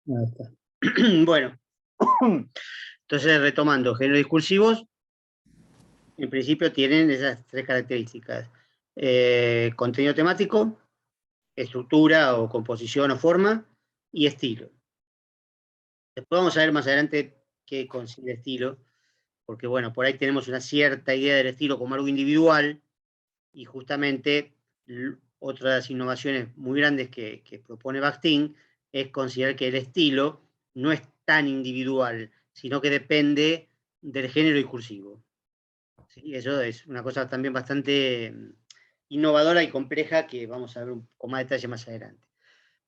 Ahí está. Bueno, entonces retomando, géneros discursivos, en principio tienen esas tres características. Contenido temático, estructura o composición o forma, y estilo. Después vamos a ver más adelante qué consigue estilo, porque bueno, por ahí tenemos una cierta idea del estilo como algo individual, y justamente otra de las innovaciones muy grandes que propone Bakhtin es considerar que el estilo no es tan individual, sino que depende del género discursivo. ¿Sí? Eso es una cosa también bastante innovadora y compleja que vamos a ver con más detalle más adelante.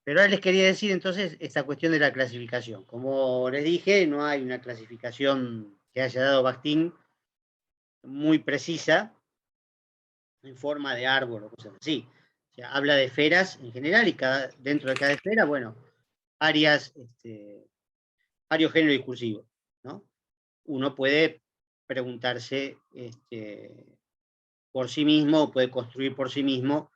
Pero ahora les quería decir entonces esta cuestión de la clasificación. Como les dije, no hay una clasificación que haya dado Bakhtin muy precisa, en forma de árbol o cosas así. O sea, habla de esferas en general y dentro de cada esfera, bueno, varios géneros discursivos, ¿no? Uno puede preguntarse por sí mismo, puede construir por sí mismo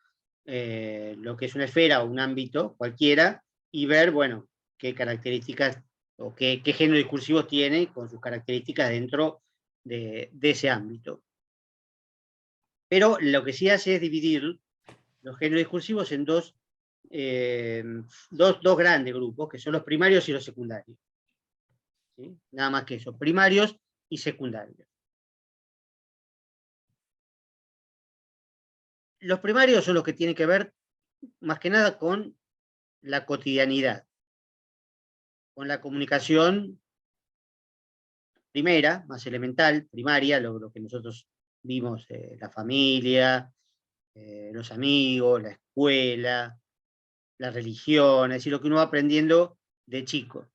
lo que es una esfera o un ámbito cualquiera y ver, bueno, qué características o qué género discursivo tiene con sus características dentro de ese ámbito. Pero lo que sí hace es dividir los géneros discursivos en dos grandes grupos, que son los primarios y los secundarios. ¿Sí? Nada más que eso, primarios y secundarios. Los primarios son los que tienen que ver más que nada con la cotidianidad, con la comunicación primera, más elemental, primaria, lo que nosotros vimos, la familia, los amigos, la escuela, la religión, es decir, lo que uno va aprendiendo de chico.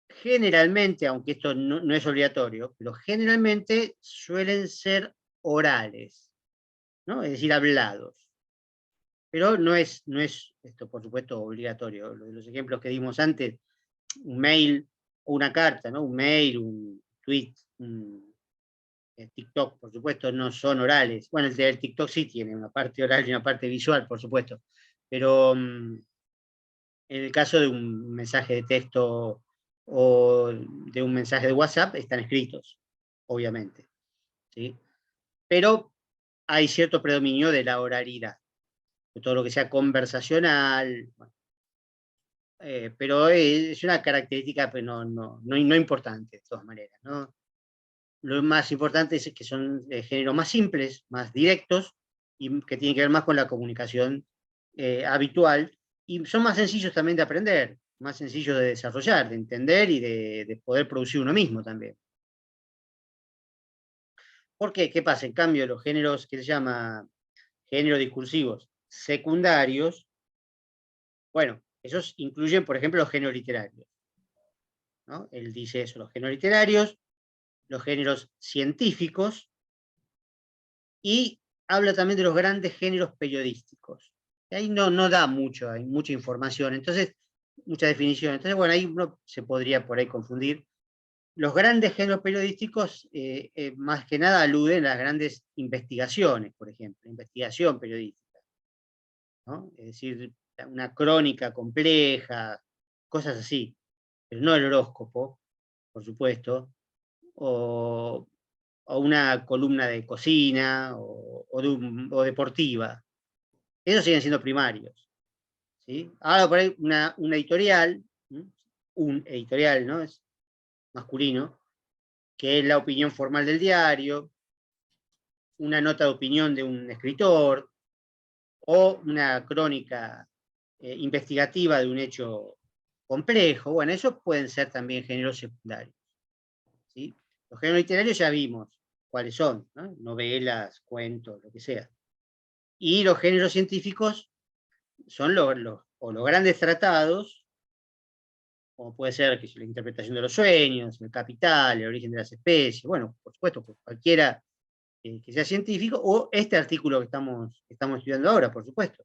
Generalmente, aunque esto no es obligatorio, pero generalmente suelen ser orales, ¿no? Es decir, hablados. Pero no es esto, por supuesto, obligatorio. Los ejemplos que dimos antes, un mail o una carta, ¿no? Un mail, un tweet, un TikTok, por supuesto, no son orales. Bueno, el TikTok sí tiene una parte oral y una parte visual, por supuesto. Pero en el caso de un mensaje de texto o de un mensaje de WhatsApp, están escritos, obviamente. ¿Sí? Pero hay cierto predominio de la oralidad, de todo lo que sea conversacional, bueno, pero es una característica pues, no importante, de todas maneras. ¿No? Lo más importante es que son de género más simples, más directos, y que tienen que ver más con la comunicación habitual, y son más sencillos también de aprender, más sencillos de desarrollar, de entender y de poder producir uno mismo también. ¿Por qué? ¿Qué pasa? En cambio, los géneros que se llama géneros discursivos secundarios, bueno, esos incluyen, por ejemplo, los géneros literarios. ¿No? Él dice eso, los géneros literarios, los géneros científicos, y habla también de los grandes géneros periodísticos. Ahí no da hay mucha información, entonces, mucha definición. Entonces, bueno, ahí uno se podría por ahí confundir. Los grandes géneros periodísticos, más que nada, aluden a las grandes investigaciones, por ejemplo, investigación periodística. ¿No? Es decir, una crónica compleja, cosas así, pero no el horóscopo, por supuesto, o una columna de cocina o deportiva. Esos siguen siendo primarios. ¿Sí? Ahora por ahí una editorial, un editorial, ¿no? Es masculino, que es la opinión formal del diario, una nota de opinión de un escritor, o una crónica investigativa de un hecho complejo. Bueno, esos pueden ser también géneros secundarios. ¿Sí? Los géneros literarios ya vimos cuáles son, ¿no? Novelas, cuentos, lo que sea. Y los géneros científicos son o los grandes tratados, como puede ser que la interpretación de los sueños, el capital, el origen de las especies, bueno, por supuesto, cualquiera que sea científico, o este artículo que estamos estudiando ahora, por supuesto.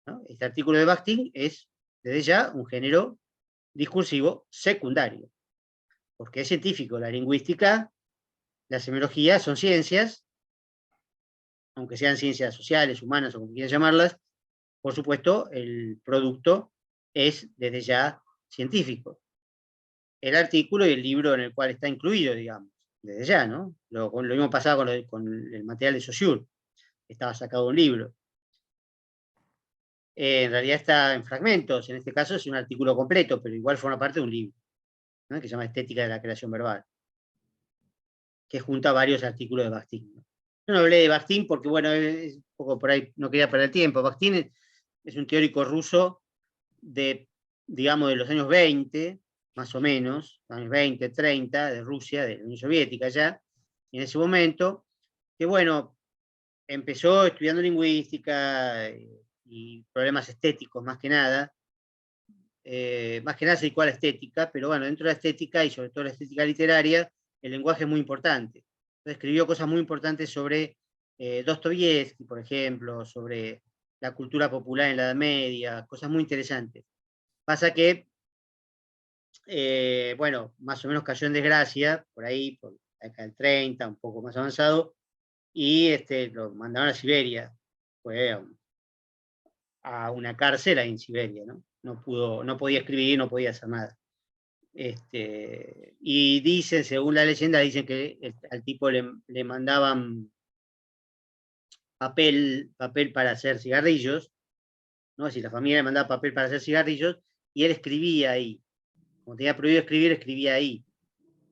¿No? Este artículo de Bakhtin es, desde ya, un género discursivo secundario, porque es científico. La lingüística, la semiología son ciencias, aunque sean ciencias sociales, humanas o como quieran llamarlas, por supuesto, el producto es desde ya científico. El artículo y el libro en el cual está incluido, digamos, desde ya, ¿no? Lo mismo pasaba con el material de Saussure, estaba sacado de un libro. En realidad está en fragmentos, en este caso es un artículo completo, pero igual forma parte de un libro, ¿no? Que se llama Estética de la Creación Verbal, que junta varios artículos de Bakhtin, ¿no? Yo no hablé de Bakhtin porque, bueno, es un poco por ahí, no quería perder tiempo. Bakhtin es un teórico ruso de, digamos, de los años 20, más o menos, años 20, 30, de Rusia, de la Unión Soviética ya, y en ese momento, que bueno, empezó estudiando lingüística y problemas estéticos más que nada se dedicó a la estética, pero bueno, dentro de la estética y sobre todo la estética literaria, el lenguaje es muy importante. Entonces escribió cosas muy importantes sobre Dostoyevsky, por ejemplo, sobre la cultura popular en la Edad Media, cosas muy interesantes. Pasa que, bueno, más o menos cayó en desgracia, por ahí, por la década del 30, un poco más avanzado, y lo mandaron a Siberia. Fue a una cárcel ahí en Siberia, ¿no? No podía escribir, no podía hacer nada. Y dicen, según la leyenda, dicen que al tipo le mandaban papel para hacer cigarrillos, ¿no? Si la familia le mandaba papel para hacer cigarrillos, y él escribía ahí. Como tenía prohibido escribir, escribía ahí,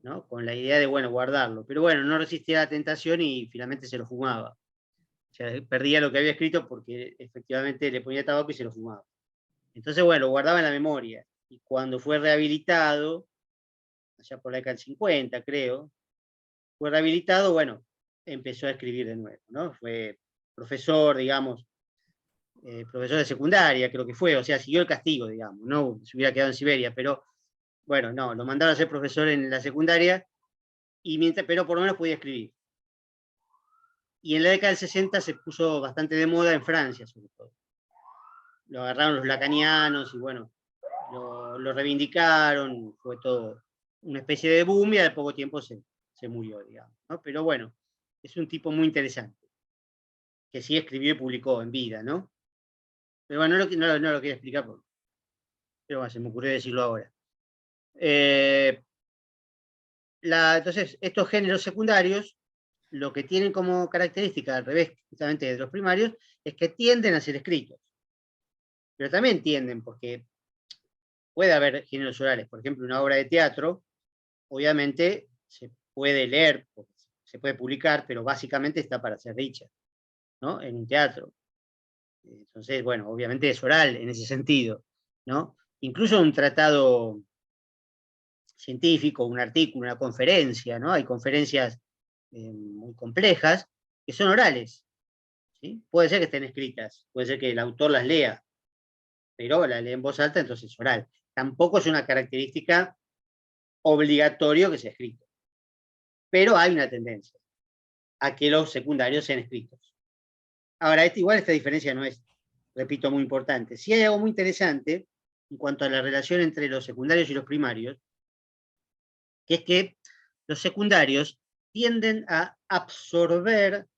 ¿no? Con la idea de, bueno, guardarlo. Pero bueno, no resistía la tentación y finalmente se lo fumaba. O sea, perdía lo que había escrito porque efectivamente le ponía tabaco y se lo fumaba. Entonces, bueno, lo guardaba en la memoria. Y cuando fue rehabilitado, allá por la década del 50, creo, fue rehabilitado, bueno, empezó a escribir de nuevo, ¿no? Fue profesor, digamos, profesor de secundaria, creo que fue, o sea, siguió el castigo, digamos, no se hubiera quedado en Siberia, pero bueno, no, lo mandaron a ser profesor en la secundaria, pero por lo menos podía escribir. Y en la década del 60 se puso bastante de moda en Francia, sobre todo. Lo agarraron los lacanianos y bueno, lo reivindicaron, fue todo una especie de boom y al poco tiempo se murió, digamos, ¿no? Pero bueno, es un tipo muy interesante, que sí escribió y publicó en vida, ¿no? Pero bueno, no lo quería explicar, pero bueno, se me ocurrió decirlo ahora. Entonces, estos géneros secundarios, lo que tienen como característica, al revés justamente de los primarios, es que tienden a ser escritos. Pero también tienden, porque puede haber géneros orales. Por ejemplo, una obra de teatro, obviamente se puede leer, se puede publicar, pero básicamente está para ser dicha, ¿no? En un teatro. Entonces, bueno, obviamente es oral en ese sentido, ¿no? Incluso un tratado científico, un artículo, una conferencia, ¿no? Hay conferencias muy complejas que son orales, ¿sí? Puede ser que estén escritas, puede ser que el autor las lea, pero la lee en voz alta, entonces es oral. Tampoco es una característica obligatoria que sea escrito, pero hay una tendencia a que los secundarios sean escritos. Ahora, igual esta diferencia no es, repito, muy importante. Sí hay algo muy interesante en cuanto a la relación entre los secundarios y los primarios, que es que los secundarios tienden a absorber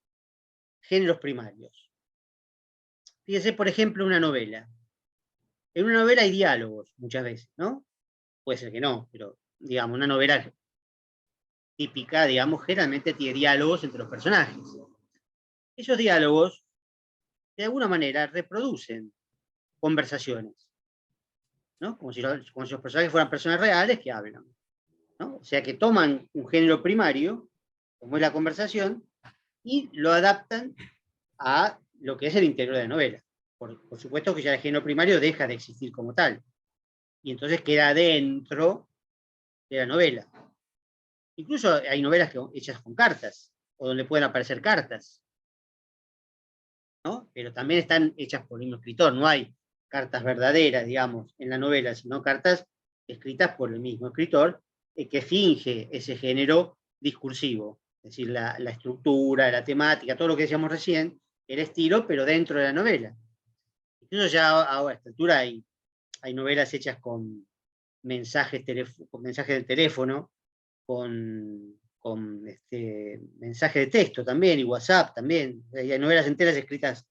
géneros primarios. Fíjense, por ejemplo, una novela. En una novela hay diálogos muchas veces, ¿no? Puede ser que no, pero digamos, una novela típica, digamos, generalmente tiene diálogos entre los personajes. Esos diálogos, de alguna manera, reproducen conversaciones, ¿no? Como si los personajes fueran personas reales que hablan, ¿no? O sea, que toman un género primario, como es la conversación, y lo adaptan a lo que es el interior de la novela. Por supuesto que ya el género primario deja de existir como tal, y entonces queda dentro de la novela. Incluso hay novelas hechas con cartas, o donde pueden aparecer cartas, ¿no? Pero también están hechas por el mismo escritor, no hay cartas verdaderas, digamos, en la novela, sino cartas escritas por el mismo escritor que finge ese género discursivo, es decir, la estructura, la temática, todo lo que decíamos recién, el estilo, pero dentro de la novela. Incluso ya a esta altura hay novelas hechas con mensajes del teléfono, con mensaje de texto también, y WhatsApp también. Hay novelas enteras escritas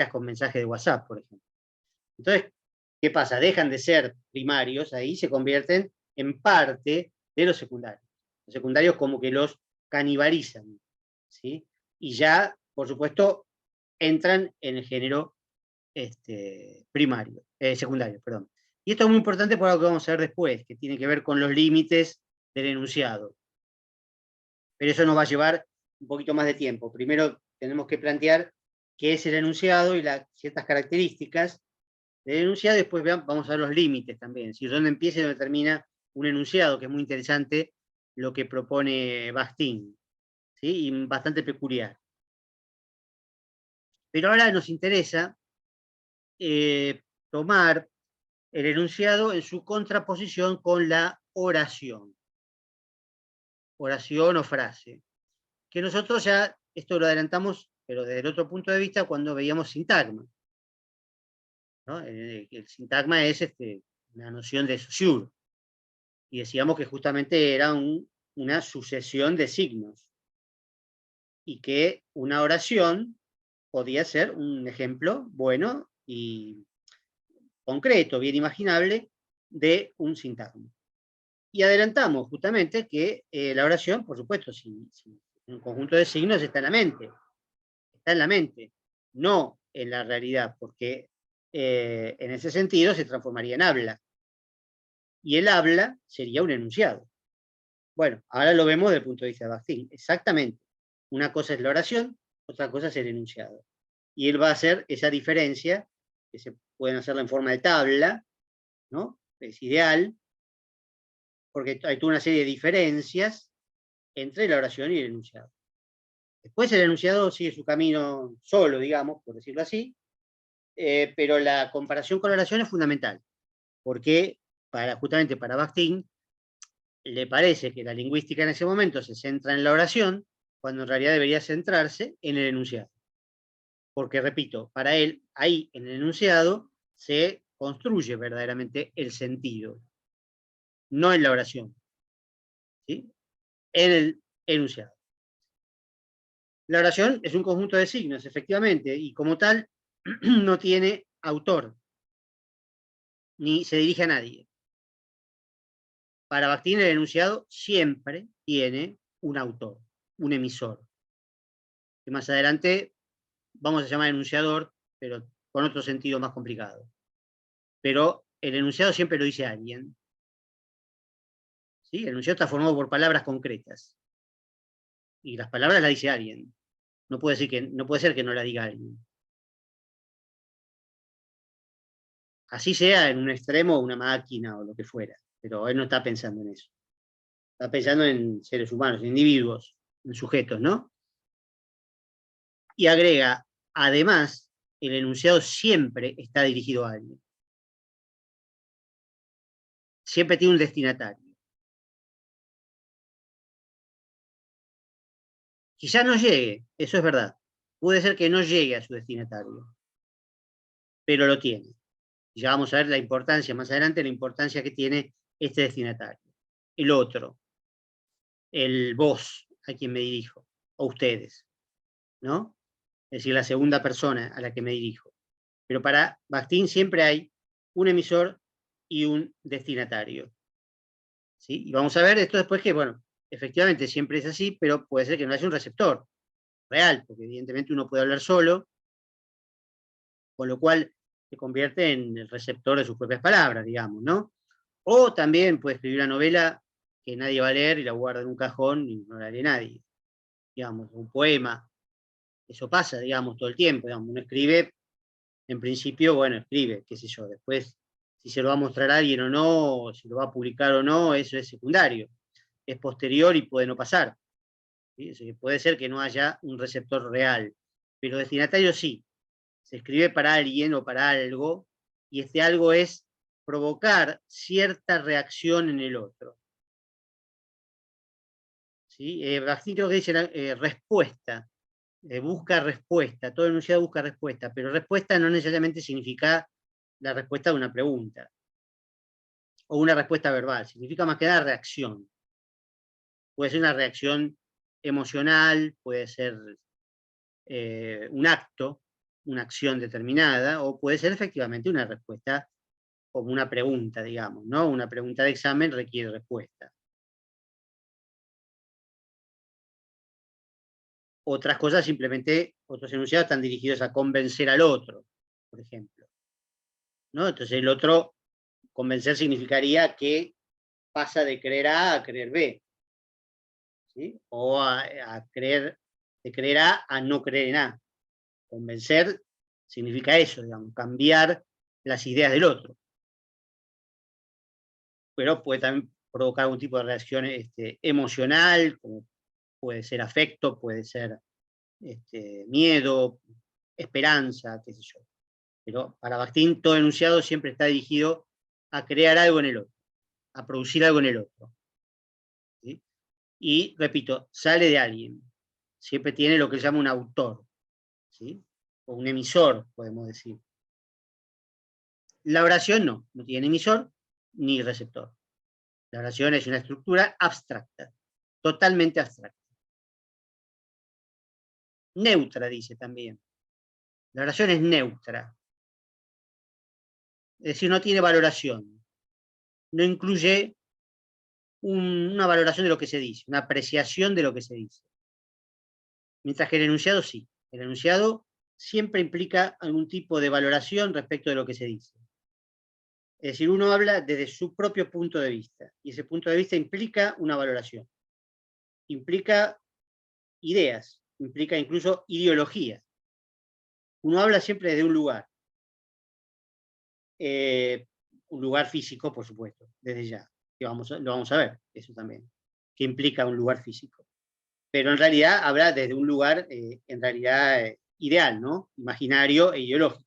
con mensaje de WhatsApp, por ejemplo. Entonces, ¿qué pasa? Dejan de ser primarios, ahí se convierten en parte de los secundarios. Los secundarios como que los canibalizan, ¿sí? Y ya, por supuesto, entran en el género secundario, perdón. Y esto es muy importante por algo que vamos a ver después, que tiene que ver con los límites del enunciado. Pero eso nos va a llevar un poquito más de tiempo. Primero tenemos que plantear qué es el enunciado y ciertas características del enunciado, y después vamos a ver los límites también, si dónde empieza y dónde termina un enunciado, que es muy interesante lo que propone Bakhtin, ¿sí? Y bastante peculiar. Pero ahora nos interesa tomar el enunciado en su contraposición con la oración o frase, que nosotros ya, esto lo adelantamos, pero desde el otro punto de vista, cuando veíamos sintagma, ¿no? El sintagma es una noción de Saussure, y decíamos que justamente era una sucesión de signos, y que una oración podía ser un ejemplo bueno y concreto, bien imaginable, de un sintagma. Y adelantamos justamente que la oración, por supuesto, si un conjunto de signos está en la mente, no en la realidad, porque en ese sentido se transformaría en habla. Y el habla sería un enunciado. Bueno, ahora lo vemos desde el punto de vista de Bakhtin. Exactamente. Una cosa es la oración, otra cosa es el enunciado. Y él va a hacer esa diferencia, que se pueden hacerla en forma de tabla, ¿no? Es ideal, porque hay toda una serie de diferencias entre la oración y el enunciado. Después el enunciado sigue su camino solo, digamos, por decirlo así, pero la comparación con la oración es fundamental, porque justamente para Bakhtin le parece que la lingüística en ese momento se centra en la oración, cuando en realidad debería centrarse en el enunciado. Porque, repito, para él, ahí en el enunciado se construye verdaderamente el sentido, no en la oración, ¿sí? En el enunciado. La oración es un conjunto de signos, efectivamente, y como tal no tiene autor, ni se dirige a nadie. Para Bakhtin el enunciado siempre tiene un autor, un emisor, que más adelante vamos a llamar enunciador, pero con otro sentido más complicado. Pero el enunciado siempre lo dice alguien. ¿Sí? El enunciado está formado por palabras concretas. Y las palabras las dice alguien. No puede ser que no la diga alguien. Así sea en un extremo una máquina o lo que fuera. Pero él no está pensando en eso. Está pensando en seres humanos, en individuos, en sujetos, ¿no? Y agrega, además, el enunciado siempre está dirigido a alguien. Siempre tiene un destinatario. Quizá no llegue, eso es verdad. Puede ser que no llegue a su destinatario, pero lo tiene. Ya vamos a ver la importancia, más adelante, la importancia que tiene este destinatario. El otro, el vos, a quien me dirijo, o ustedes, ¿no? Es decir, la segunda persona a la que me dirijo. Pero para Bakhtin siempre hay un emisor y un destinatario. ¿Sí? Y vamos a ver esto después que, bueno, efectivamente siempre es así, pero puede ser que no haya un receptor real, porque evidentemente uno puede hablar solo, con lo cual se convierte en el receptor de sus propias palabras, digamos, ¿no? O también puede escribir una novela que nadie va a leer y la guarda en un cajón y no la lee nadie, digamos, un poema. Eso pasa, digamos, todo el tiempo, digamos, uno escribe, en principio, bueno, escribe, qué sé yo, después, si se lo va a mostrar a alguien o no, si lo va a publicar o no, eso es secundario, es posterior y puede no pasar. ¿Sí? Puede ser que no haya un receptor real, pero destinatario sí. Se escribe para alguien o para algo, y este algo es provocar cierta reacción en el otro. ¿Sí? Bakhtin creo que dice respuesta, busca respuesta, todo enunciado busca respuesta, pero respuesta no necesariamente significa la respuesta de una pregunta, o una respuesta verbal, significa más que nada reacción. Puede ser una reacción emocional, puede ser un acto, una acción determinada, o puede ser efectivamente una respuesta como una pregunta, digamos, ¿no? Una pregunta de examen requiere respuesta. Otras cosas simplemente, otros enunciados están dirigidos a convencer al otro, por ejemplo, ¿no? Entonces el otro, convencer significaría que pasa de creer A creer B, ¿sí? O a creer, de creer A no creer en A. Convencer significa eso, digamos, cambiar las ideas del otro. Pero puede también provocar algún tipo de reacción emocional, como puede ser afecto, puede ser miedo, esperanza, qué sé yo. Pero para Bakhtin todo enunciado siempre está dirigido a crear algo en el otro, a producir algo en el otro. ¿Sí? Y, repito, sale de alguien. Siempre tiene lo que se llama un autor, ¿sí? O un emisor, podemos decir. La oración no tiene emisor ni receptor. La oración es una estructura abstracta, totalmente abstracta. Neutra, dice también. La oración es neutra. Es decir, no tiene valoración. No incluye una valoración de lo que se dice, una apreciación de lo que se dice. Mientras que el enunciado sí. El enunciado siempre implica algún tipo de valoración respecto de lo que se dice. Es decir, uno habla desde su propio punto de vista, y ese punto de vista implica una valoración, implica ideas, implica incluso ideología. Uno habla siempre desde un lugar físico, por supuesto, desde ya, que lo vamos a ver, eso también, que implica un lugar físico. Pero en realidad habla desde un lugar, en realidad, ideal, ¿no? Imaginario e ideológico.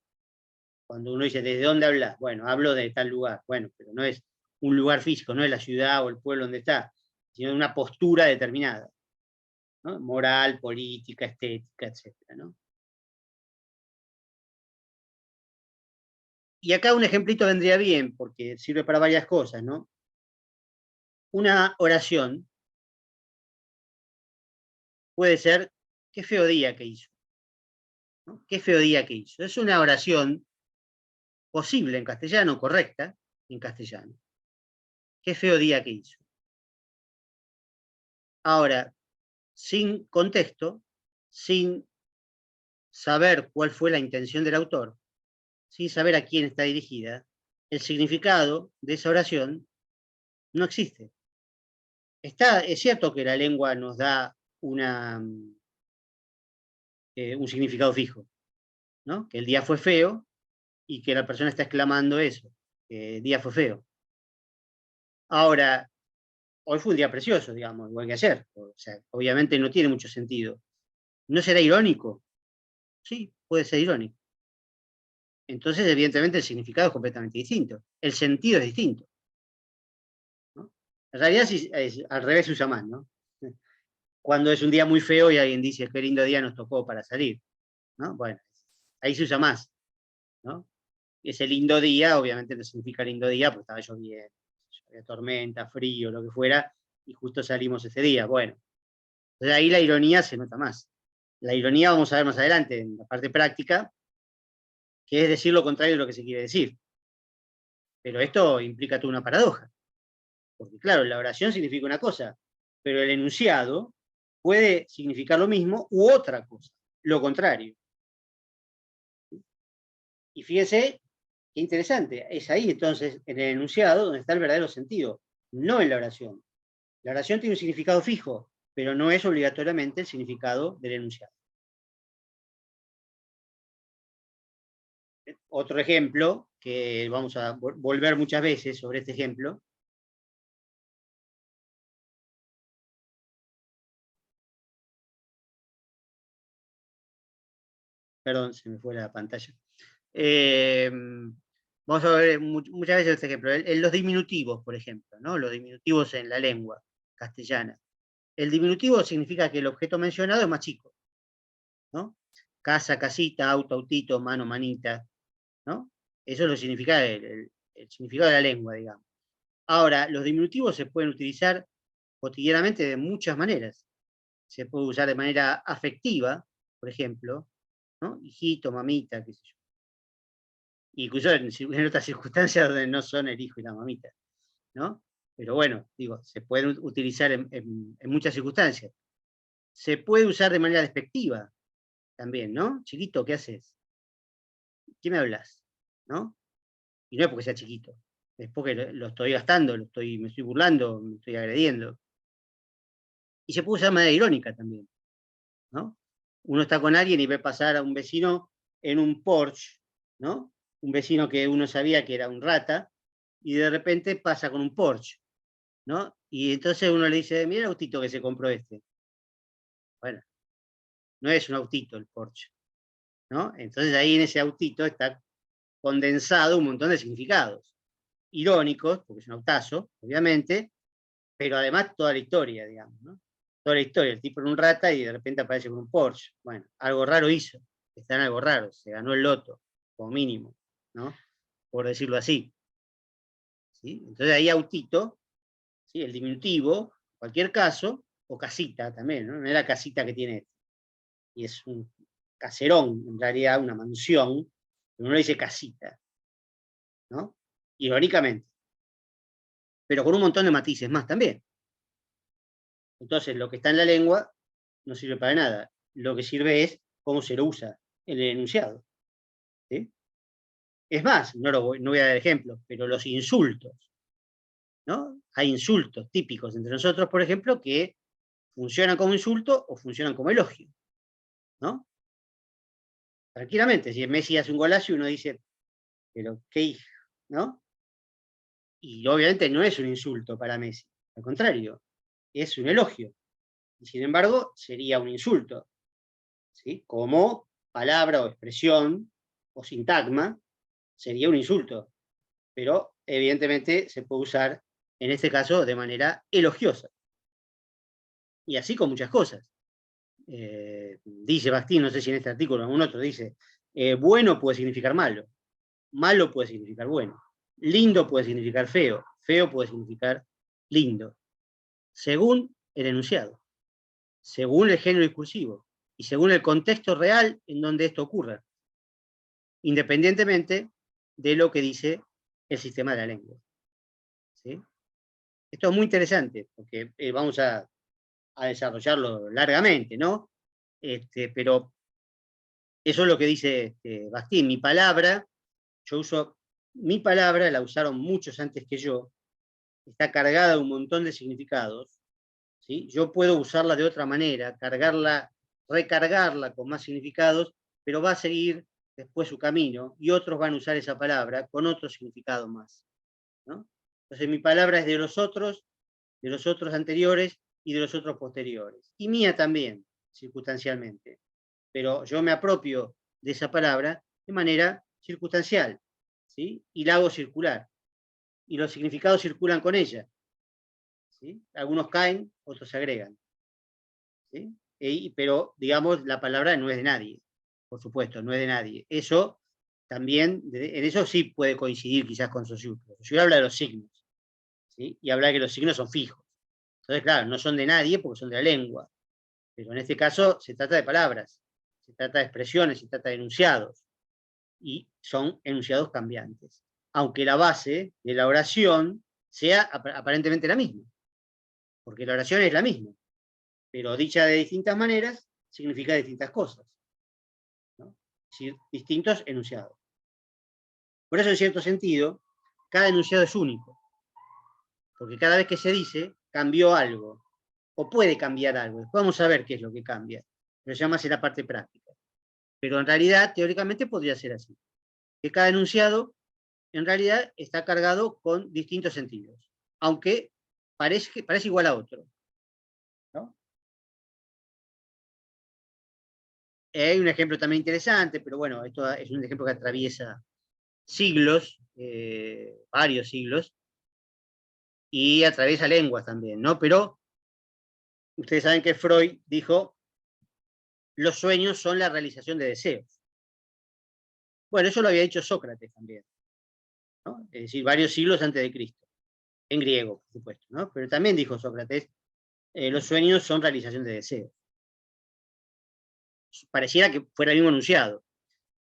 Cuando uno dice, ¿desde dónde hablas? Bueno, hablo de tal lugar. Bueno, pero no es un lugar físico, no es la ciudad o el pueblo donde está, sino de una postura determinada, ¿no? Moral, política, estética, etcétera, ¿no? Y acá un ejemplito vendría bien, porque sirve para varias cosas, ¿no? Una oración puede ser, qué feo día que hizo, ¿no? Qué feo día que hizo. Es una oración posible en castellano, correcta en castellano. Qué feo día que hizo. Ahora, sin contexto, sin saber cuál fue la intención del autor, sin saber a quién está dirigida, el significado de esa oración no existe. Es cierto que la lengua nos da un significado fijo, ¿no? Que el día fue feo y que la persona está exclamando eso, que el día fue feo. Ahora, hoy fue un día precioso, digamos, igual que ayer. O sea, obviamente no tiene mucho sentido. ¿No será irónico? Sí, puede ser irónico. Entonces, evidentemente, el significado es completamente distinto. El sentido es distinto, ¿no? En realidad, al revés se usa más, ¿no? Cuando es un día muy feo y alguien dice, qué lindo día nos tocó para salir, ¿no? Bueno, ahí se usa más, ¿no? Ese lindo día, obviamente no significa lindo día, porque estaba lloviendo, había tormenta, frío, lo que fuera, y justo salimos ese día. Bueno, entonces ahí la ironía se nota más. La ironía vamos a ver más adelante, en la parte práctica, que es decir lo contrario de lo que se quiere decir. Pero esto implica toda una paradoja. Porque claro, la oración significa una cosa, pero el enunciado puede significar lo mismo u otra cosa, lo contrario. Y fíjese, qué interesante, es ahí entonces, en el enunciado, donde está el verdadero sentido, no en la oración. La oración tiene un significado fijo, pero no es obligatoriamente el significado del enunciado. Otro ejemplo, que vamos a volver muchas veces sobre este ejemplo, perdón, se me fue la pantalla. Vamos a ver muchas veces este ejemplo. En los diminutivos, por ejemplo, ¿no? Los diminutivos en la lengua castellana. El diminutivo significa que el objeto mencionado es más chico, ¿no? Casa, casita, auto, autito, mano, manita, ¿no? Eso es lo que significa el significado de la lengua, digamos. Ahora, los diminutivos se pueden utilizar cotidianamente de muchas maneras. Se puede usar de manera afectiva, por ejemplo, ¿no? Hijito, mamita, qué sé yo. Incluso en otras circunstancias donde no son el hijo y la mamita, ¿no? Pero bueno, digo, se pueden utilizar en muchas circunstancias. Se puede usar de manera despectiva también, ¿no? Chiquito, ¿qué haces? ¿Qué me hablas? ¿No? Y no es porque sea chiquito, es porque lo estoy gastando, me estoy burlando, me estoy agrediendo. Y se puede usar de manera irónica también, ¿no? Uno está con alguien y ve pasar a un vecino en un Porsche, ¿no? Un vecino que uno sabía que era un rata, y de repente pasa con un Porsche, ¿no? Y entonces uno le dice, mira el autito que se compró este. Bueno, no es un autito el Porsche, ¿no? Entonces ahí en ese autito está condensado un montón de significados. Irónicos, porque es un autazo, obviamente, pero además toda la historia, digamos, ¿no? Toda la historia, el tipo era un rata y de repente aparece con un Porsche. Bueno, algo raro hizo, está en algo raro, se ganó el loto, como mínimo, ¿no? Por decirlo así. ¿Sí? Entonces ahí autito, ¿sí? El diminutivo, en cualquier caso, o casita también, ¿no? No es la casita que tiene, y es un caserón, en realidad una mansión, pero uno le dice casita, ¿no? Irónicamente, pero con un montón de matices más también. Entonces, lo que está en la lengua no sirve para nada. Lo que sirve es cómo se lo usa en el enunciado. ¿Sí? Es más, no voy a dar ejemplos, pero los insultos, ¿no? Hay insultos típicos entre nosotros, por ejemplo, que funcionan como insulto o funcionan como elogio, ¿no? Tranquilamente, si Messi hace un golazo y uno dice, pero qué hijo, ¿no? Y obviamente no es un insulto para Messi, al contrario, es un elogio. Y sin embargo, sería un insulto, ¿sí? Como palabra o expresión o sintagma, sería un insulto, pero evidentemente se puede usar en este caso de manera elogiosa. Y así con muchas cosas. Dice Bastín, no sé si en este artículo o en algún otro, dice, bueno puede significar malo, malo puede significar bueno, lindo puede significar feo, feo puede significar lindo, según el enunciado, según el género discursivo y según el contexto real en donde esto ocurra, independientemente de lo que dice el sistema de la lengua. ¿Sí? Esto es muy interesante, porque vamos a desarrollarlo largamente, ¿no? Pero eso es lo que dice Bastín, mi palabra, yo uso mi palabra, la usaron muchos antes que yo, está cargada de un montón de significados, ¿sí? Yo puedo usarla de otra manera, cargarla, recargarla con más significados, pero va a seguir después su camino y otros van a usar esa palabra con otro significado más, ¿no? Entonces mi palabra es de los otros anteriores y de los otros posteriores. Y mía también, circunstancialmente. Pero yo me apropio de esa palabra de manera circunstancial, ¿sí? Y la hago circular. Y los significados circulan con ella. ¿Sí? Algunos caen, otros se agregan. ¿Sí? Pero, digamos, la palabra no es de nadie. Por supuesto, no es de nadie. Eso también, en eso sí puede coincidir quizás con Saussure. Saussure habla de los signos. ¿Sí? Y habla de que los signos son fijos. Entonces, claro, no son de nadie porque son de la lengua. Pero en este caso se trata de palabras, se trata de expresiones, se trata de enunciados. Y son enunciados cambiantes. Aunque la base de la oración sea aparentemente la misma. Porque la oración es la misma. Pero dicha de distintas maneras significa distintas cosas. ¿No? Es decir, distintos enunciados. Por eso, en cierto sentido, cada enunciado es único. Porque cada vez que se dice, cambió algo. O puede cambiar algo. Después vamos a ver qué es lo que cambia. Pero se llama así la parte práctica. Pero en realidad, teóricamente, podría ser así. Que cada enunciado, en realidad, está cargado con distintos sentidos. Aunque parece igual a otro. ¿No? Hay un ejemplo también interesante, pero bueno, esto es un ejemplo que atraviesa siglos, varios siglos, y atraviesa lenguas también, ¿no? Pero ustedes saben que Freud dijo, los sueños son la realización de deseos. Bueno, eso lo había dicho Sócrates también, ¿no? Es decir, varios siglos antes de Cristo, en griego, por supuesto, ¿no? Pero también dijo Sócrates, los sueños son realización de deseos. Pareciera que fuera el mismo enunciado,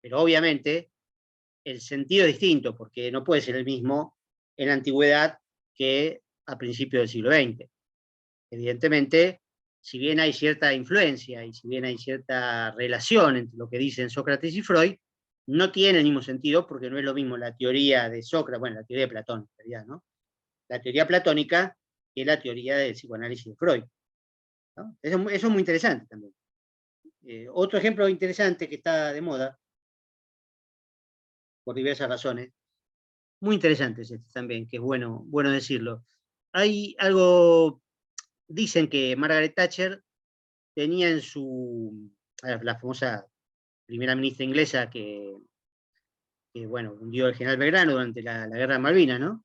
pero obviamente el sentido es distinto, porque no puede ser el mismo en la antigüedad que a principios del siglo XX. Evidentemente, si bien hay cierta influencia y si bien hay cierta relación entre lo que dicen Sócrates y Freud, no tiene el mismo sentido porque no es lo mismo la teoría de Sócrates, bueno, la teoría de Platón, en realidad, ¿no? La teoría platónica que la teoría del psicoanálisis de Freud, ¿no? Eso es muy interesante también. Otro ejemplo interesante que está de moda, por diversas razones, muy interesante es este también, que es bueno decirlo. Hay algo, dicen que Margaret Thatcher tenía en su, la famosa primera ministra inglesa que bueno, hundió al general Belgrano durante la guerra de Malvinas, ¿no?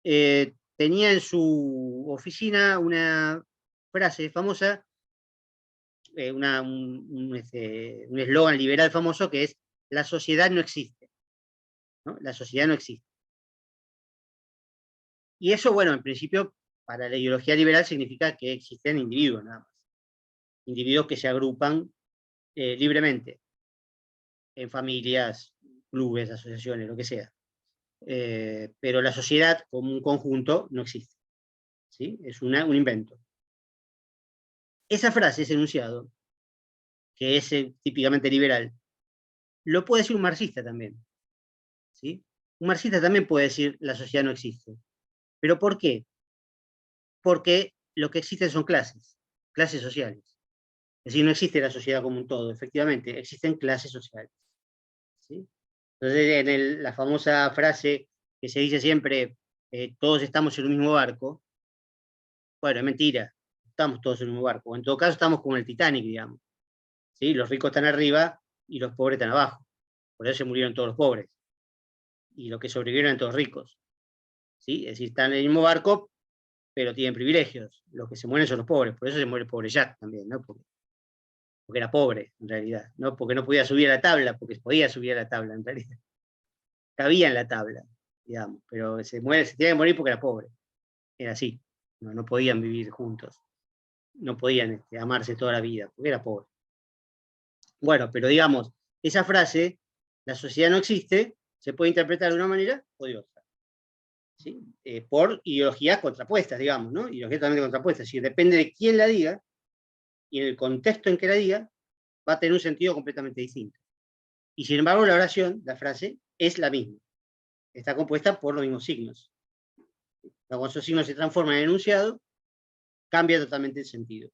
Tenía en su oficina una frase famosa, un eslogan liberal famoso que es: la sociedad no existe, ¿no? La sociedad no existe. Y eso, bueno, en principio, para la ideología liberal significa que existen individuos, nada más. Individuos que se agrupan libremente, en familias, clubes, asociaciones, lo que sea. Pero la sociedad como un conjunto no existe, ¿sí? Es un invento. Esa frase, ese enunciado, que es típicamente liberal, lo puede decir un marxista también, ¿sí? Un marxista también puede decir la sociedad no existe. ¿Pero por qué? Porque lo que existen son clases sociales. Es decir, no existe la sociedad como un todo, efectivamente, existen clases sociales, ¿sí? Entonces, en la famosa frase que se dice siempre, todos estamos en un mismo barco, bueno, es mentira, estamos todos en un mismo barco. En todo caso, estamos como el Titanic, digamos, ¿sí? Los ricos están arriba y los pobres están abajo. Por eso se murieron todos los pobres. Y los que sobrevivieron eran todos ricos, ¿sí? Es decir, están en el mismo barco, pero tienen privilegios. Los que se mueren son los pobres, por eso se muere el pobre Jack también, ¿no? Porque era pobre, en realidad, ¿no? Porque no podía subir a la tabla, porque podía subir a la tabla, en realidad. Cabía en la tabla, digamos, pero se tenía que morir porque era pobre. Era así. No podían vivir juntos. No podían amarse toda la vida, porque era pobre. Bueno, pero digamos, esa frase, la sociedad no existe, se puede interpretar de una manera o de otra, ¿sí? Por ideologías contrapuestas, digamos, ¿no? Ideologías totalmente contrapuestas. Si depende de quién la diga y en el contexto en que la diga, va a tener un sentido completamente distinto. Y sin embargo, la oración, la frase, es la misma. Está compuesta por los mismos signos. Cuando esos signos se transforman en enunciado, cambia totalmente el sentido,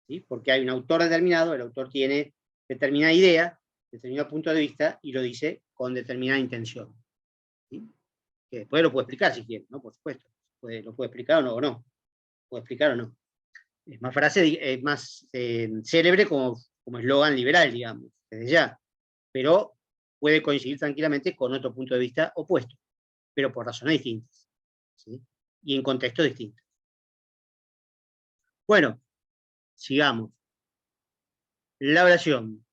¿sí? Porque hay un autor determinado, el autor tiene determinada idea, determinado punto de vista, y lo dice con determinada intención, ¿sí? Que después lo puede explicar si quiere, ¿no? Por supuesto. Lo puede explicar o no. Puede explicar o no. Es más frase, es más célebre como eslogan liberal, digamos, desde ya. Pero puede coincidir tranquilamente con otro punto de vista opuesto, pero por razones distintas, ¿sí? Y en contextos distintos. Bueno, sigamos. La oración.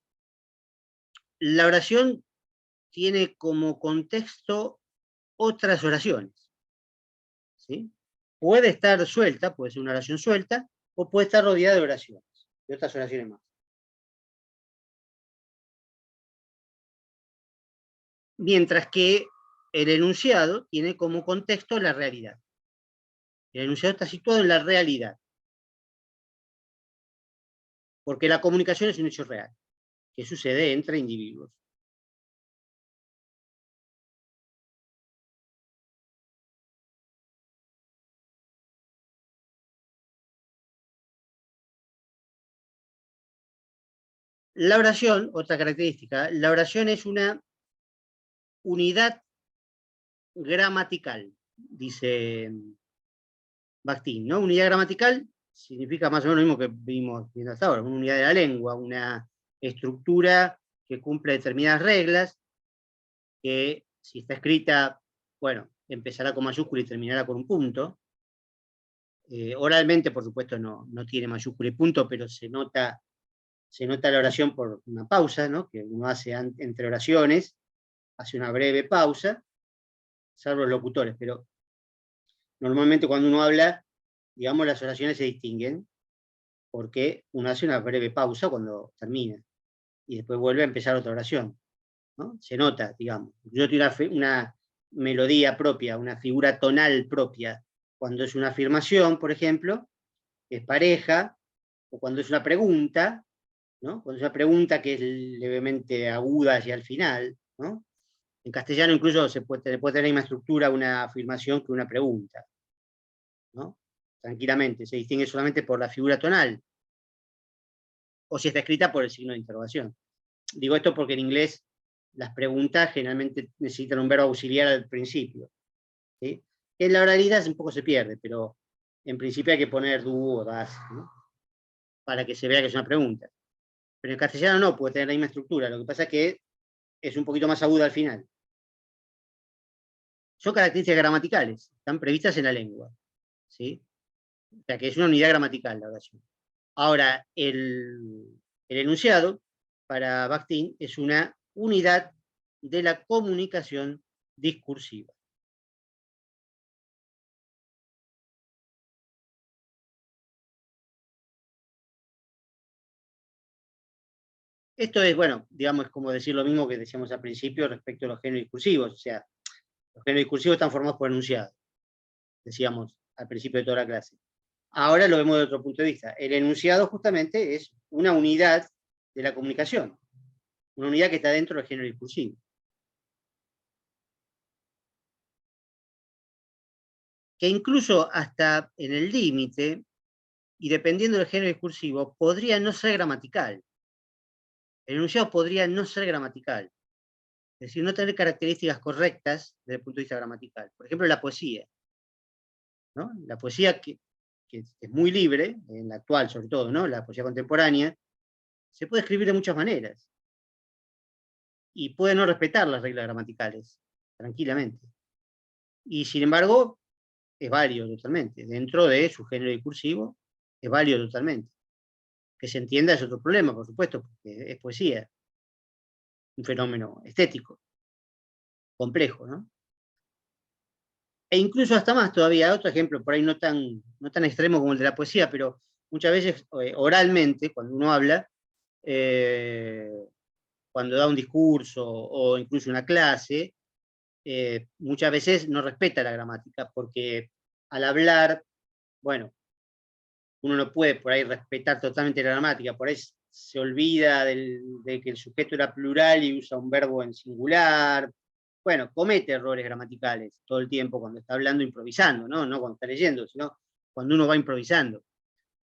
La oración tiene como contexto otras oraciones, ¿sí? Puede estar suelta, puede ser una oración suelta, o puede estar rodeada de oraciones, de otras oraciones más. Mientras que el enunciado tiene como contexto la realidad. El enunciado está situado en la realidad, porque la comunicación es un hecho real, que sucede entre individuos. La oración, otra característica, la oración es una unidad gramatical, dice Bakhtin, ¿no? Unidad gramatical significa más o menos lo mismo que vimos viendo hasta ahora, una unidad de la lengua, una estructura que cumple determinadas reglas, que si está escrita, bueno, empezará con mayúscula y terminará con un punto. Oralmente, por supuesto, no tiene mayúscula y punto, pero se nota la oración por una pausa, ¿no? Que uno hace entre oraciones, hace una breve pausa, salvo los locutores, pero normalmente cuando uno habla, digamos, las oraciones se distinguen porque uno hace una breve pausa cuando termina, y después vuelve a empezar otra oración, ¿no? Se nota, digamos. Yo tengo una melodía propia, una figura tonal propia, cuando es una afirmación, por ejemplo, que es pareja, o cuando es una pregunta, ¿no? Cuando es una pregunta que es levemente aguda hacia el final, ¿no? En castellano incluso puede tener la misma estructura una afirmación que una pregunta, ¿no? Tranquilamente, se distingue solamente por la figura tonal, o si está escrita por el signo de interrogación. Digo esto porque en inglés las preguntas generalmente necesitan un verbo auxiliar al principio, ¿sí? En la oralidad un poco se pierde, pero en principio hay que poner do o das, ¿no? Para que se vea que es una pregunta. Pero en castellano no, puede tener la misma estructura, lo que pasa es que es un poquito más aguda al final. Son características gramaticales, están previstas en la lengua, ¿sí? O sea que es una unidad gramatical la oración. Ahora, el enunciado para Bakhtin es una unidad de la comunicación discursiva. Esto es, bueno, digamos, es como decir lo mismo que decíamos al principio respecto a los géneros discursivos. O sea, los géneros discursivos están formados por enunciados, decíamos al principio de toda la clase. Ahora lo vemos de otro punto de vista. El enunciado justamente es una unidad de la comunicación, una unidad que está dentro del género discursivo. Que incluso hasta en el límite, y dependiendo del género discursivo, podría no ser gramatical. El enunciado podría no ser gramatical, es decir, no tener características correctas desde el punto de vista gramatical. Por ejemplo, la poesía, ¿no? La poesía que es muy libre, en la actual sobre todo, ¿no? La poesía contemporánea, se puede escribir de muchas maneras, y puede no respetar las reglas gramaticales, tranquilamente. Y sin embargo, es válido totalmente. Dentro de su género discursivo, es válido totalmente. Que se entienda es otro problema, por supuesto, porque es poesía, un fenómeno estético, complejo, ¿no? E incluso hasta más todavía, otro ejemplo, por ahí no tan extremo como el de la poesía, pero muchas veces oralmente, cuando uno habla, eh, cuando da un discurso o incluso una clase, muchas veces no respeta la gramática, porque al hablar, bueno, uno no puede por ahí respetar totalmente la gramática, por ahí se olvida de que el sujeto era plural y usa un verbo en singular. Bueno, comete errores gramaticales todo el tiempo cuando está hablando improvisando, ¿no? No cuando está leyendo, sino cuando uno va improvisando.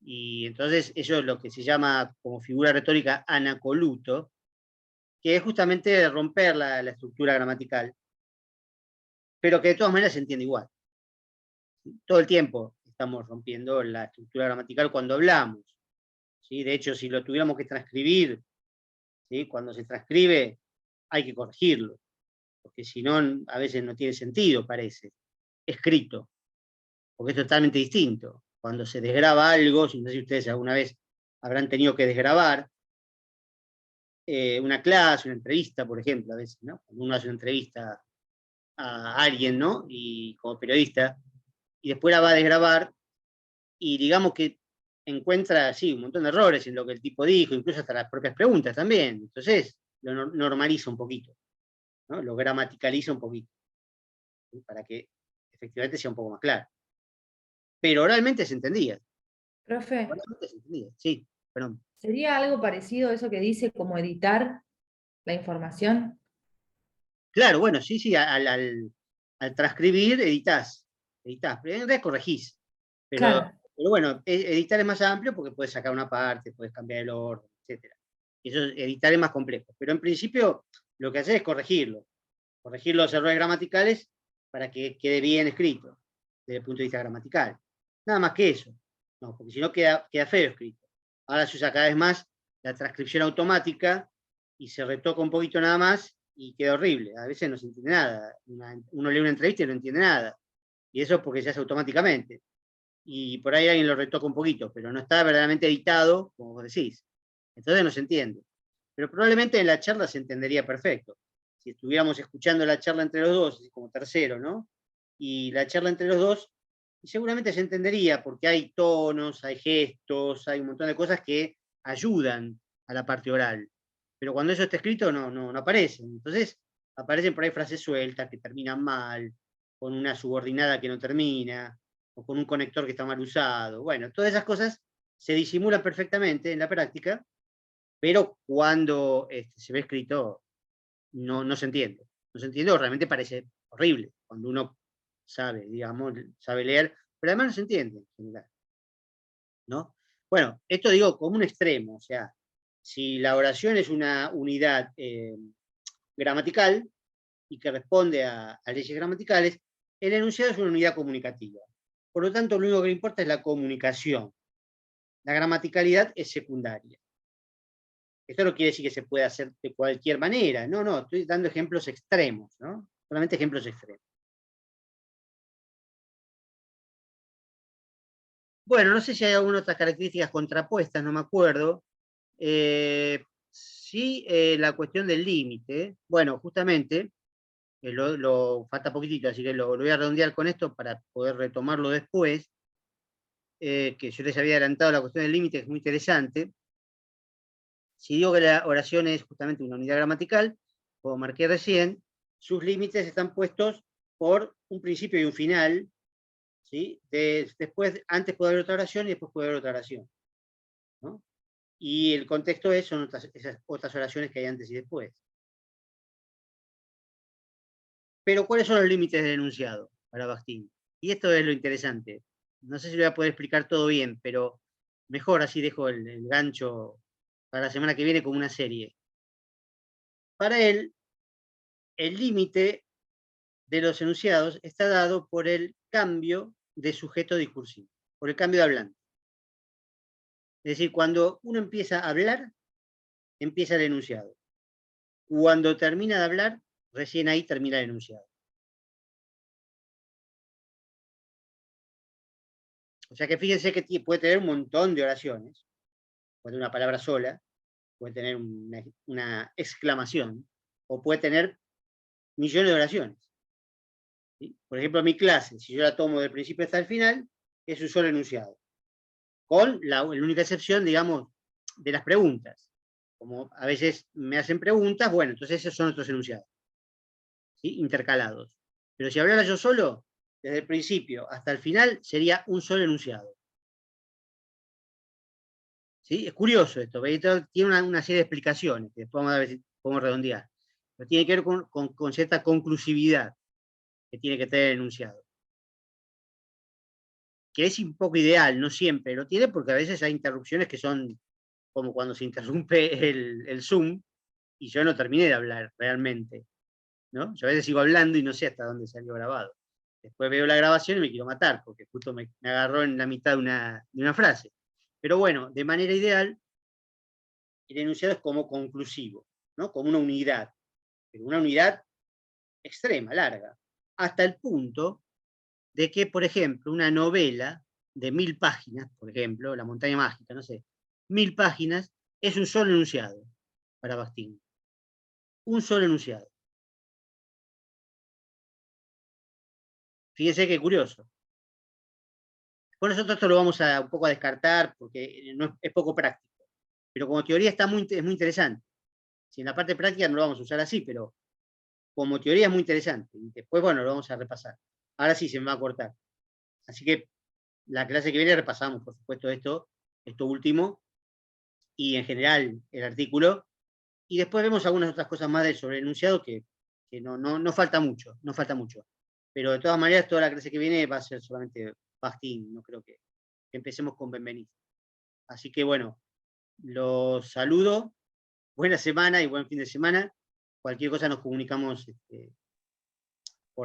Y entonces eso es lo que se llama como figura retórica anacoluto, que es justamente romper la estructura gramatical, pero que de todas maneras se entiende igual. Todo el tiempo estamos rompiendo la estructura gramatical cuando hablamos, ¿sí? De hecho, si lo tuviéramos que transcribir, ¿sí? Cuando se transcribe hay que corregirlo, porque si no, a veces no tiene sentido, parece, escrito, porque es totalmente distinto. Cuando se desgraba algo, no sé si ustedes alguna vez habrán tenido que desgrabar una clase, una entrevista, por ejemplo, a veces, ¿no? Cuando uno hace una entrevista a alguien, ¿no? Y como periodista, y después la va a desgrabar, y digamos que encuentra, sí, un montón de errores en lo que el tipo dijo, incluso hasta las propias preguntas también. Entonces, lo normaliza un poquito, ¿no? Lo gramaticaliza un poquito, ¿sí? Para que efectivamente sea un poco más claro. Pero oralmente se entendía. Profe, Oralmente se entendía, sí, perdón. ¿sería algo parecido a eso que dice como editar la información? Claro, bueno, sí, sí, al transcribir editás, pero en realidad corregís. Pero, Claro. pero bueno, editar es más amplio porque puedes sacar una parte, puedes cambiar el orden, etc. Y eso, editar es más complejo. Pero en principio lo que haces es corregir los errores gramaticales para que quede bien escrito desde el punto de vista gramatical. Nada más que eso. No, porque si no queda feo escrito. Ahora se usa cada vez más la transcripción automática y se retoca un poquito nada más y queda horrible. A veces no se entiende nada. Uno lee una entrevista y no entiende nada. Y eso es porque se hace automáticamente. Y por ahí alguien lo retoca un poquito, pero no está verdaderamente editado, como vos decís. Entonces no se entiende. Pero probablemente en la charla se entendería perfecto. Si estuviéramos escuchando la charla entre los dos, como tercero, ¿no? Y la charla entre los dos, y seguramente se entendería porque hay tonos, hay gestos, hay un montón de cosas que ayudan a la parte oral. Pero cuando eso está escrito no aparecen. Entonces aparecen por ahí frases sueltas que terminan mal, con una subordinada que no termina, o con un conector que está mal usado. Bueno, todas esas cosas se disimulan perfectamente en la práctica, pero cuando se ve escrito no se entiende. No se entiende o realmente parece horrible cuando uno sabe, digamos, sabe leer, pero además no se entiende en general, ¿no? Bueno, esto digo como un extremo, o sea, si la oración es una unidad gramatical y que responde a leyes gramaticales, el enunciado es una unidad comunicativa. Por lo tanto, lo único que le importa es la comunicación. La gramaticalidad es secundaria. Esto no quiere decir que se pueda hacer de cualquier manera. No, estoy dando ejemplos extremos, ¿no? Solamente ejemplos extremos. Bueno, no sé si hay alguna otras características contrapuestas, no me acuerdo. Sí, la cuestión del límite. Bueno, justamente, falta poquitito, así que lo voy a redondear con esto para poder retomarlo después. Que yo les había adelantado la cuestión del límite, que es muy interesante. Si digo que la oración es justamente una unidad gramatical, como marqué recién, sus límites están puestos por un principio y un final, ¿sí? Después, antes puede haber otra oración y después puede haber otra oración, ¿no? Y el contexto son esas otras oraciones que hay antes y después. Pero, ¿cuáles son los límites del enunciado para Bakhtin? Y esto es lo interesante. No sé si lo voy a poder explicar todo bien, pero mejor así dejo el gancho para la semana que viene como una serie. Para él, el límite de los enunciados está dado por el cambio de sujeto discursivo, por el cambio de hablante. Es decir, cuando uno empieza a hablar, empieza el enunciado. Cuando termina de hablar, recién ahí termina el enunciado. O sea que fíjense que puede tener un montón de oraciones, puede tener una palabra sola, puede tener una exclamación, o puede tener millones de oraciones. ¿Sí? Por ejemplo, mi clase, si yo la tomo del principio hasta el final, es un solo enunciado. Con la única excepción, digamos, de las preguntas. Como a veces me hacen preguntas, bueno, entonces esos son otros enunciados, ¿sí? Intercalados. Pero si hablara yo solo, desde el principio hasta el final, sería un solo enunciado. ¿Sí? Es curioso esto, tiene una serie de explicaciones, que después vamos a ver si podemos redondear. Pero tiene que ver con cierta conclusividad que tiene que tener el enunciado. Que es un poco ideal, no siempre lo tiene, porque a veces hay interrupciones que son como cuando se interrumpe el Zoom y yo no terminé de hablar realmente, ¿no? Yo a veces sigo hablando y no sé hasta dónde salió grabado. Después veo la grabación y me quiero matar, porque justo me agarró en la mitad de una frase. Pero bueno, de manera ideal, el enunciado es como conclusivo, ¿no? Como una unidad, pero una unidad extrema, larga, hasta el punto de que, por ejemplo, una novela de 1000 páginas, por ejemplo, La montaña mágica, no sé, 1000 páginas, es un solo enunciado para Bakhtin. Un solo enunciado. Fíjense qué curioso. Por nosotros esto lo vamos a un poco a descartar porque es poco práctico. Pero como teoría es muy interesante. Si en la parte práctica no lo vamos a usar así, pero como teoría es muy interesante. Y después, bueno, lo vamos a repasar. Ahora sí se me va a cortar. Así que la clase que viene repasamos, por supuesto, esto último, y en general el artículo. Y después vemos algunas otras cosas más sobre el enunciado que no falta mucho, no falta mucho. Pero de todas maneras, toda la clase que viene va a ser solamente Bakhtin, no creo que empecemos con Benveniste. Así que bueno, los saludo, buena semana y buen fin de semana. Cualquier cosa nos comunicamos